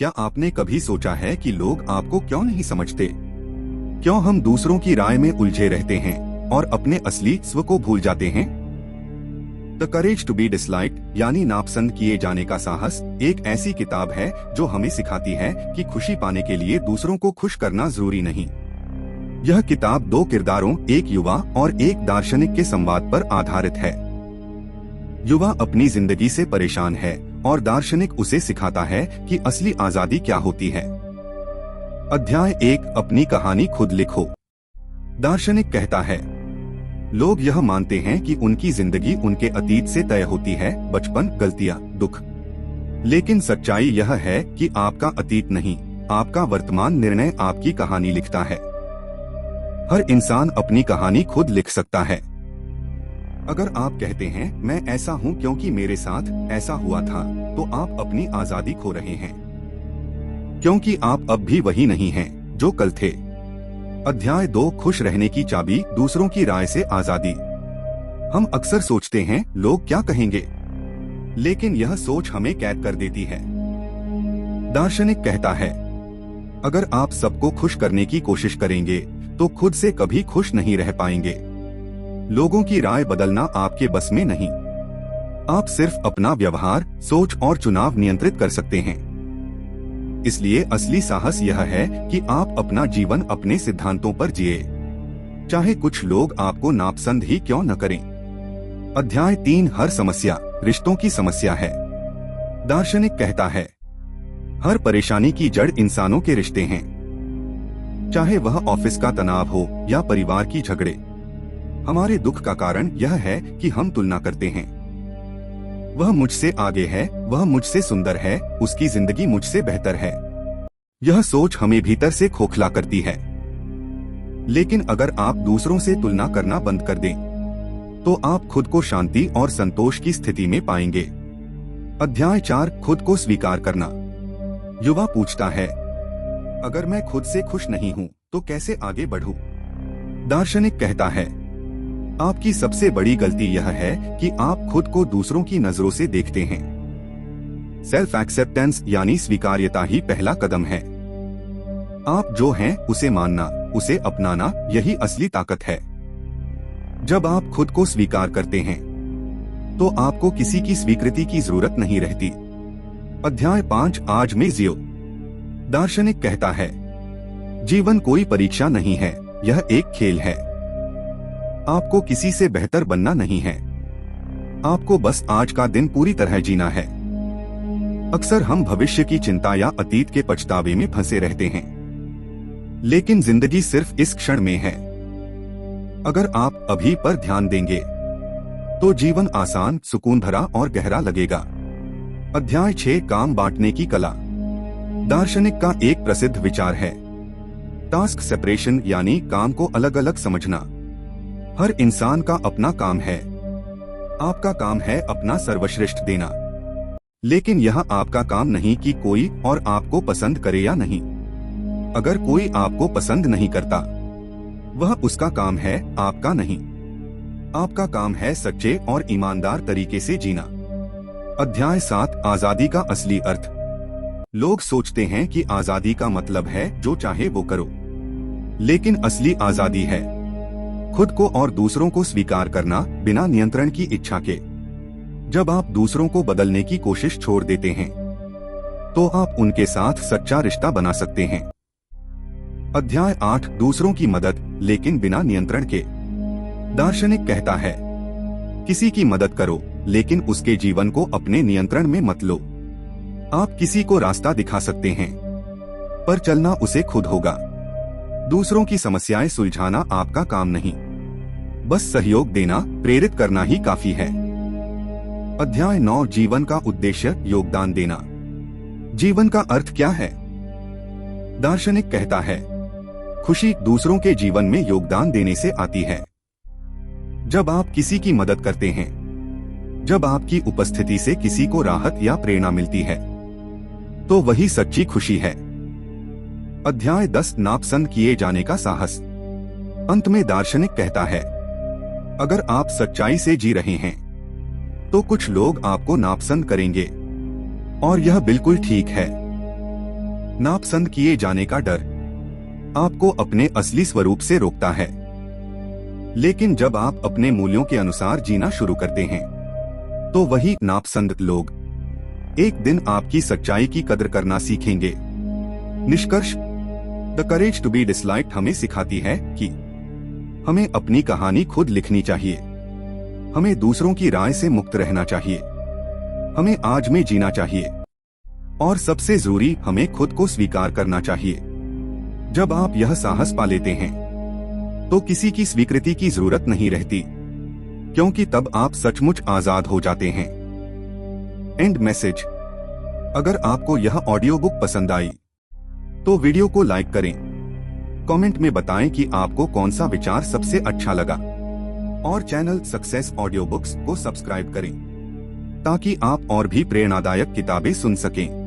क्या आपने कभी सोचा है कि लोग आपको क्यों नहीं समझते? क्यों हम दूसरों की राय में उलझे रहते हैं और अपने असली स्व को भूल जाते हैं? The courage to be disliked यानी नापसंद किए जाने का साहस एक ऐसी किताब है जो हमें सिखाती है कि खुशी पाने के लिए दूसरों को खुश करना जरूरी नहीं। यह किताब दो किरदारों, एक युवा और एक दार्शनिक के संवाद पर आधारित है। युवा अपनी जिंदगी से परेशान है और दार्शनिक उसे सिखाता है कि असली आजादी क्या होती है। अध्याय 1, अपनी कहानी खुद लिखो। दार्शनिक कहता है, लोग यह मानते हैं कि उनकी जिंदगी उनके अतीत से तय होती है, बचपन, गलतियां, दुख। लेकिन सच्चाई यह है कि आपका अतीत नहीं, आपका वर्तमान निर्णय आपकी कहानी लिखता है। हर इंसान अपनी कहानी खुद लिख सकता है। अगर आप कहते हैं मैं ऐसा हूं क्योंकि मेरे साथ ऐसा हुआ था, तो आप अपनी आजादी खो रहे हैं, क्योंकि आप अब भी वही नहीं हैं जो कल थे। अध्याय 2, खुश रहने की चाबी, दूसरों की राय से आजादी। हम अक्सर सोचते हैं लोग क्या कहेंगे, लेकिन यह सोच हमें कैद कर देती है। दार्शनिक कहता है, अगर आप सबको खुश करने की कोशिश करेंगे तो खुद से कभी खुश नहीं रह पाएंगे। लोगों की राय बदलना आपके बस में नहीं। आप सिर्फ अपना व्यवहार, सोच और चुनाव नियंत्रित कर सकते हैं। इसलिए असली साहस यह है कि आप अपना जीवन अपने सिद्धांतों पर जिए, चाहे कुछ लोग आपको नापसंद ही क्यों न करें। अध्याय 3, हर समस्या रिश्तों की समस्या है। दार्शनिक कहता है, हर परेशानी की जड़ इंसानों के रिश्ते हैं, चाहे वह ऑफिस का तनाव हो या परिवार की झगड़े। हमारे दुख का कारण यह है कि हम तुलना करते हैं। वह मुझसे आगे है, वह मुझसे सुंदर है, उसकी जिंदगी मुझसे बेहतर है। यह सोच हमें भीतर से खोखला करती है। लेकिन अगर आप दूसरों से तुलना करना बंद कर दें, तो आप खुद को शांति और संतोष की स्थिति में पाएंगे। अध्याय 4, खुद को स्वीकार करना। युवा पूछता है, अगर मैं खुद से खुश नहीं हूँ तो कैसे आगे बढ़ूं? दार्शनिक कहता है, आपकी सबसे बड़ी गलती यह है कि आप खुद को दूसरों की नजरों से देखते हैं। सेल्फ एक्सेप्टेंस यानी स्वीकार्यता ही पहला कदम है। आप जो हैं उसे मानना, उसे अपनाना, यही असली ताकत है। जब आप खुद को स्वीकार करते हैं तो आपको किसी की स्वीकृति की जरूरत नहीं रहती। अध्याय 5, आज में जियो। दार्शनिक कहता है, जीवन कोई परीक्षा नहीं है, यह एक खेल है। आपको किसी से बेहतर बनना नहीं है, आपको बस आज का दिन पूरी तरह जीना है। अक्सर हम भविष्य की चिंता या अतीत के पछतावे में फंसे रहते हैं, लेकिन जिंदगी सिर्फ इस क्षण में है। अगर आप अभी पर ध्यान देंगे तो जीवन आसान, सुकून भरा और गहरा लगेगा। अध्याय 6, काम बांटने की कला। दार्शनिक का एक प्रसिद्ध विचार है टास्क सेपरेशन यानी काम को अलग अलग समझना। हर इंसान का अपना काम है। आपका काम है अपना सर्वश्रेष्ठ देना, लेकिन यह आपका काम नहीं कि कोई और आपको पसंद करे या नहीं। अगर कोई आपको पसंद नहीं करता, वह उसका काम है, आपका नहीं। आपका काम है सच्चे और ईमानदार तरीके से जीना। अध्याय 7, आजादी का असली अर्थ। लोग सोचते हैं कि आजादी का मतलब है जो चाहे वो करो, लेकिन असली आजादी है खुद को और दूसरों को स्वीकार करना बिना नियंत्रण की इच्छा के। जब आप दूसरों को बदलने की कोशिश छोड़ देते हैं तो आप उनके साथ सच्चा रिश्ता बना सकते हैं। अध्याय 8, दूसरों की मदद लेकिन बिना नियंत्रण के। दार्शनिक कहता है, किसी की मदद करो लेकिन उसके जीवन को अपने नियंत्रण में मत लो। आप किसी को रास्ता दिखा सकते हैं, पर चलना उसे खुद होगा। दूसरों की समस्याएं सुलझाना आपका काम नहीं, बस सहयोग देना, प्रेरित करना ही काफी है। अध्याय 9, जीवन का उद्देश्य, योगदान देना। जीवन का अर्थ क्या है? दार्शनिक कहता है, खुशी दूसरों के जीवन में योगदान देने से आती है। जब आप किसी की मदद करते हैं, जब आपकी उपस्थिति से किसी को राहत या प्रेरणा मिलती है, तो वही सच्ची खुशी है। अध्याय 10, नापसंद किए जाने का साहस। अंत में दार्शनिक कहता है, अगर आप सच्चाई से जी रहे हैं तो कुछ लोग आपको नापसंद करेंगे, और यह बिल्कुल ठीक है। नापसंद किए जाने का डर आपको अपने असली स्वरूप से रोकता है। लेकिन जब आप अपने मूल्यों के अनुसार जीना शुरू करते हैं तो वही नापसंद लोग एक दिन आपकी सच्चाई की कदर करना सीखेंगे। निष्कर्ष, the courage to be disliked हमें सिखाती है कि हमें अपनी कहानी खुद लिखनी चाहिए, हमें दूसरों की राय से मुक्त रहना चाहिए, हमें आज में जीना चाहिए और सबसे जरूरी हमें खुद को स्वीकार करना चाहिए। जब आप यह साहस पा लेते हैं तो किसी की स्वीकृति की जरूरत नहीं रहती, क्योंकि तब आप सचमुच आजाद हो जाते हैं। एंड मैसेज, अगर आपको यह ऑडियो बुक पसंद आई तो वीडियो को लाइक करें, कमेंट में बताएं कि आपको कौन सा विचार सबसे अच्छा लगा और चैनल सक्सेस ऑडियो बुक्स को सब्सक्राइब करें ताकि आप और भी प्रेरणादायक किताबें सुन सकें।